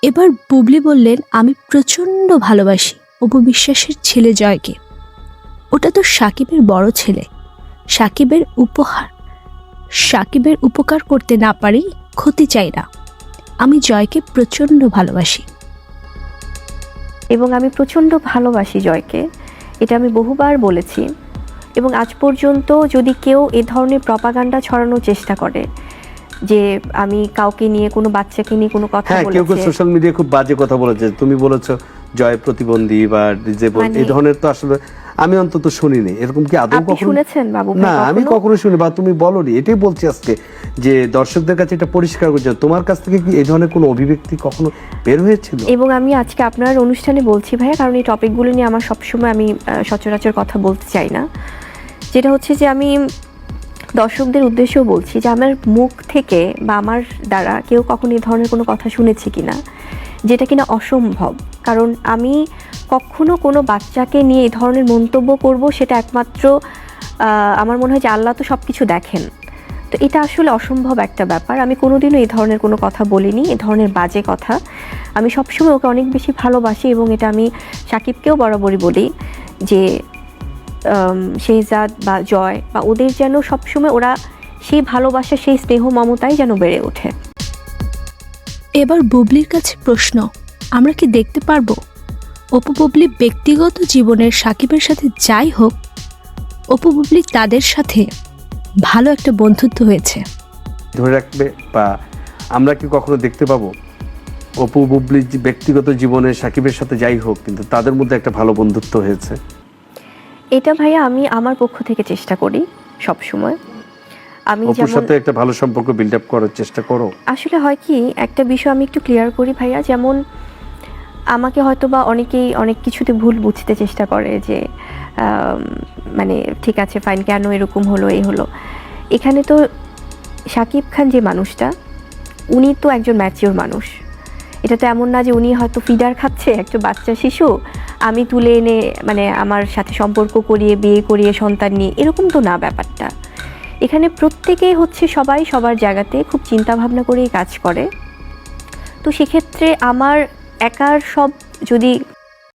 এবার বুবলি বললেন, আমি প্রচণ্ড ভালোবাসি অপু বিশ্বাসের ছেলে জয়কে। ওটা তো সাকিবের বড় ছেলে। সাকিবের উপকার করতে না পারি, ক্ষতি চাই না। আমি জয়কে প্রচণ্ড ভালোবাসি। এবং আমি প্রচণ্ড ভালোবাসি জয়কে, এটা আমি বহুবার বলেছি। এবং আজ পর্যন্ত যদি কেউ এ ধরনের প্রপাগান্ডা ছড়ানোর চেষ্টা করে যে আমি কাউকে নিয়ে, কোনো বাচ্চাকে নিয়ে কোনো কথা বলেছে, কেউ সোশ্যাল মিডিয়ায় খুব বাজে কথা বলেছে, তুমি বলেছো জয় প্রতিবন্ধী বা ডিজেবল, এই ধরনের তো আসলে আমি অন্তত শুনিনি। এরকম কি আদৌ কখনো শুনেছেন বাবু? না, আমি কখনো শুনি বা তুমি বলনি। এটাই বলছি আজকে যে দর্শকদের কাছে এটা পরিষ্কার করছে, তোমার কাছ থেকে কি এই ধরনের কোনো অভিব্যক্তি কখনো বের হয়েছিল? এবং আমি আজকে আপনার অনুষ্ঠানে বলছি ভাইয়া, কারণ এই টপিকগুলো নিয়ে আমার সবসময় আমি সচরাচর কথা বলতে চাই না। যেটা হচ্ছে যে আমি দর্শকদের উদ্দেশ্যেও বলছি যে আমার মুখ থেকে বা আমার দ্বারা কেউ কখনো এই ধরনের কোনো কথা শুনেছে কিনা, যেটা কিনা অসম্ভব। কারণ আমি কখনো কোনো বাচ্চাকে নিয়ে এই ধরনের মন্তব্য করব, সেটা একমাত্র আমার মনে হয় যে আল্লাহ তো সব কিছু দেখেন। তো এটা আসলে অসম্ভব একটা ব্যাপার। আমি কোনোদিনও এই ধরনের কোনো কথা বলিনি, এই ধরনের বাজে কথা। আমি সবসময় ওকে অনেক বেশি ভালোবাসি এবং এটা আমি সাকিবকেও বরাবরই বলি যে শেহজাদ বা জয় বা ওদের যেন সবসময় ওরা সেই ভালোবাসা, সেই স্নেহ মমতাই যেন বেড়ে ওঠে। এবার বুবলির কাছে প্রশ্ন, আমরা কি দেখতে পারবো অপু বুবলি ব্যক্তিগত জীবনের সাকিবের সাথে যাই হোক, অপু বুবলি তাদের সাথে ভালো একটা বন্ধুত্ব হয়েছে ধরে রাখবে, বা আমরা কি কখনো দেখতে পাবো অপু বুবলি ব্যক্তিগত জীবনে সাকিবের সাথে যাই হোক কিন্তু তাদের মধ্যে একটা ভালো বন্ধুত্ব হয়েছে? এটা ভাইয়া আমি আমার পক্ষ থেকে চেষ্টা করি সব সময়। আমি অপুর সাথে একটা ভালো সম্পর্ক বিল্ড আপ করার চেষ্টা করো। আসলে হয় কি, একটা বিষয় আমি একটু ক্লিয়ার করি ভাইয়া, যেমন আমাকে হয়তো বা অনেকেই অনেক কিছুতে ভুল বুঝতে চেষ্টা করে যে মানে ঠিক আছে ফাইন, কেন এরকম হলো, এই হলো। এখানে তো শাকিব খান যে মানুষটা, উনি তো একজন ম্যাচিওর মানুষ। এটা তো এমন না যে উনি হয়তো ফিডার খাচ্ছে একটা বাচ্চা শিশু, আমি তুলে এনে মানে আমার সাথে সম্পর্ক করিয়ে বিয়ে করিয়ে সন্তান নিয়ে, এরকম তো না ব্যাপারটা। এখানে প্রত্যেকেই হচ্ছে সবাই সবার জায়গাতে খুব চিন্তা ভাবনা করেই কাজ করে। তো সেক্ষেত্রে আমার একার সব যদি